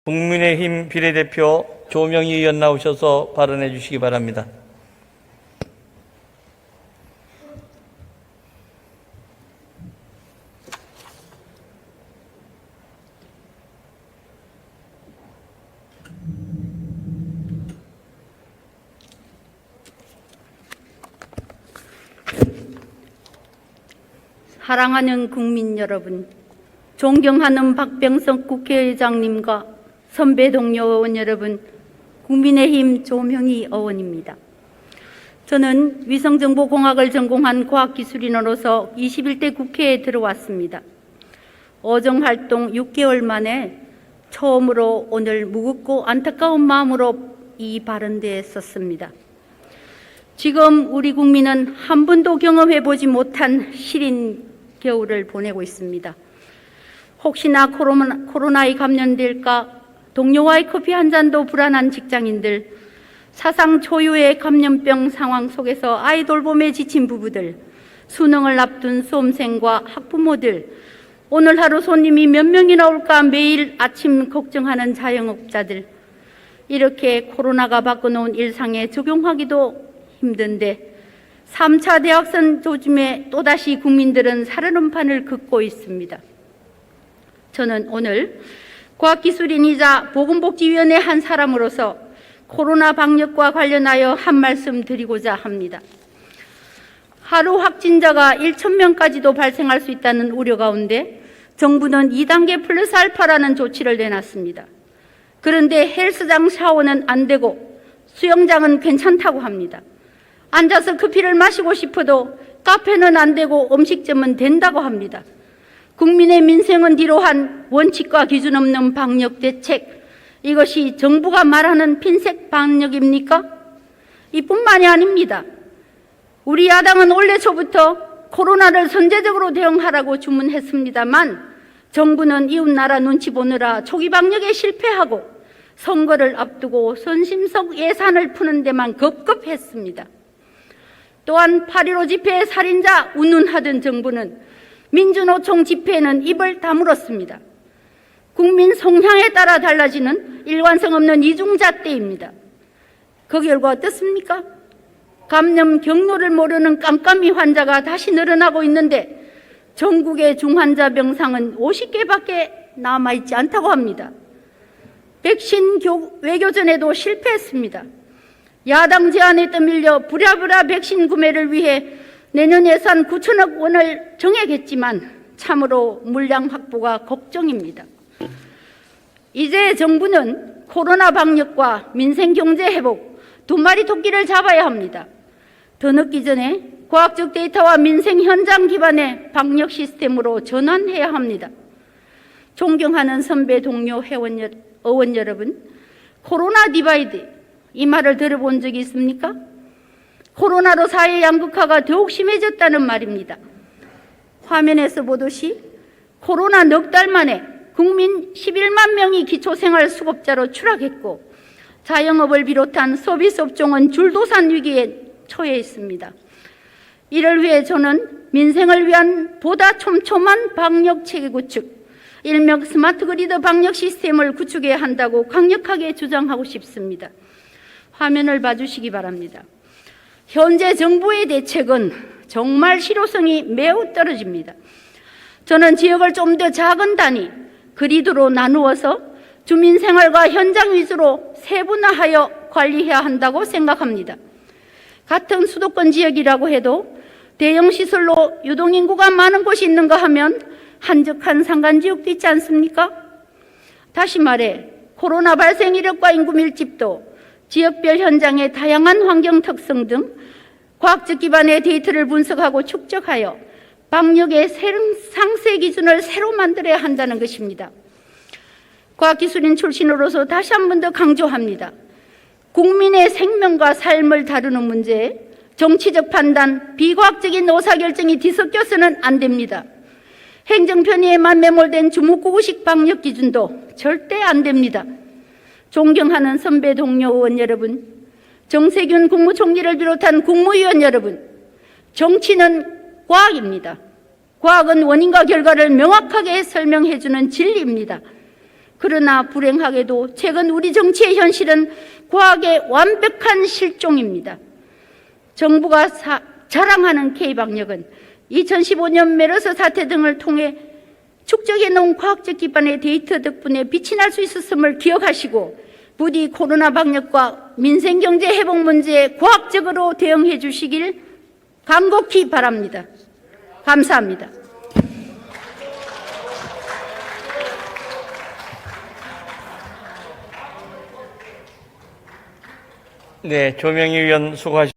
국민의힘 비례대표 조명희 의원 나오셔서 발언해 주시기 바랍니다. 사랑하는 국민 여러분, 존경하는 박병석 국회의장님과 선배 동료 의원 여러분, 국민의힘 조명희 의원입니다. 저는 위성정보공학을 전공한 과학기술인으로서 21대 국회에 들어왔습니다. 어정활동 6개월 만에 처음으로 오늘 무겁고 안타까운 마음으로 이 발언대에 섰습니다. 지금 우리 국민은 한 번도 경험해보지 못한 시린 겨울을 보내고 있습니다. 혹시나 코로나에 감염될까 동료와의 커피 한 잔도 불안한 직장인들, 사상 초유의 감염병 상황 속에서 아이 돌봄에 지친 부부들, 수능을 앞둔 수험생과 학부모들, 오늘 하루 손님이 몇 명이나 올까 매일 아침 걱정하는 자영업자들, 이렇게 코로나가 바꿔놓은 일상에 적용하기도 힘든데 3차 대학선 도중에 또다시 국민들은 살얼음판을 긋고 있습니다. 저는 오늘 과학기술인이자 보건복지위원회 한 사람으로서 코로나 방역과 관련하여 한 말씀 드리고자 합니다. 하루 확진자가 1,000명까지도 발생할 수 있다는 우려 가운데 정부는 2단계 플러스 알파라는 조치를 내놨습니다. 그런데 헬스장 샤워는 안 되고 수영장은 괜찮다고 합니다. 앉아서 커피를 마시고 싶어도 카페는 안 되고 음식점은 된다고 합니다. 국민의 민생은 뒤로한 원칙과 기준 없는 방역 대책, 이것이 정부가 말하는 핀셋 방역입니까? 이뿐만이 아닙니다. 우리 야당은 올해 초부터 코로나를 선제적으로 대응하라고 주문했습니다만 정부는 이웃나라 눈치 보느라 초기 방역에 실패하고 선거를 앞두고 선심성 예산을 푸는 데만 급급했습니다. 또한 8.15 집회의 살인자 운운하던 정부는 민주노총 집회에는 입을 다물었습니다. 국민 성향에 따라 달라지는 일관성 없는 이중잣대입니다. 그 결과 어떻습니까? 감염 경로를 모르는 깜깜이 환자가 다시 늘어나고 있는데 전국의 중환자 병상은 50개밖에 남아있지 않다고 합니다. 백신 외교전에도 실패했습니다. 야당 제안에 떠밀려 부랴부랴 백신 구매를 위해 내년 예산 9천억 원을 정해겠지만 참으로 물량 확보가 걱정입니다. 이제 정부는 코로나 방역과 민생 경제 회복 두 마리 토끼를 잡아야 합니다. 더 늦기 전에 과학적 데이터와 민생 현장 기반의 방역 시스템으로 전환해야 합니다. 존경하는 선배 동료 의원 여러분, 코로나 디바이드, 이 말을 들어본 적이 있습니까? 코로나로 사회 양극화가 더욱 심해졌다는 말입니다. 화면에서 보듯이 코로나 넉 달 만에 국민 11만 명이 기초생활수급자로 추락했고 자영업을 비롯한 서비스 업종은 줄도산 위기에 처해 있습니다. 이를 위해 저는 민생을 위한 보다 촘촘한 방역체계 구축, 일명 스마트 그리드 방역 시스템을 구축해야 한다고 강력하게 주장하고 싶습니다. 화면을 봐주시기 바랍니다. 현재 정부의 대책은 정말 실효성이 매우 떨어집니다. 저는 지역을 좀 더 작은 단위, 그리드로 나누어서 주민생활과 현장 위주로 세분화하여 관리해야 한다고 생각합니다. 같은 수도권 지역이라고 해도 대형 시설로 유동인구가 많은 곳이 있는가 하면 한적한 산간지역도 있지 않습니까? 다시 말해 코로나 발생 이력과 인구 밀집도, 지역별 현장의 다양한 환경 특성 등 과학적 기반의 데이터를 분석하고 축적하여 방역의 상세 기준을 새로 만들어야 한다는 것입니다. 과학기술인 출신으로서 다시 한 번 더 강조합니다. 국민의 생명과 삶을 다루는 문제에 정치적 판단, 비과학적인 의사결정이 뒤섞여서는 안 됩니다. 행정편의에만 매몰된 주먹구구식 방역 기준도 절대 안 됩니다. 존경하는 선배 동료 의원 여러분, 정세균 국무총리를 비롯한 국무위원 여러분, 정치는 과학입니다. 과학은 원인과 결과를 명확하게 설명해 주는 진리입니다. 그러나 불행하게도 최근 우리 정치의 현실은 과학의 완벽한 실종입니다. 정부가 자랑하는 K방역은 2015년 메르스 사태 등을 통해 축적해 놓은 과학적 기반의 데이터 덕분에 빛이 날 수 있었음을 기억하시고 부디 코로나 방역과 민생경제 회복 문제에 과학적으로 대응해 주시길 간곡히 바랍니다. 감사합니다. 네, 조명희 의원 수고하셨습니다.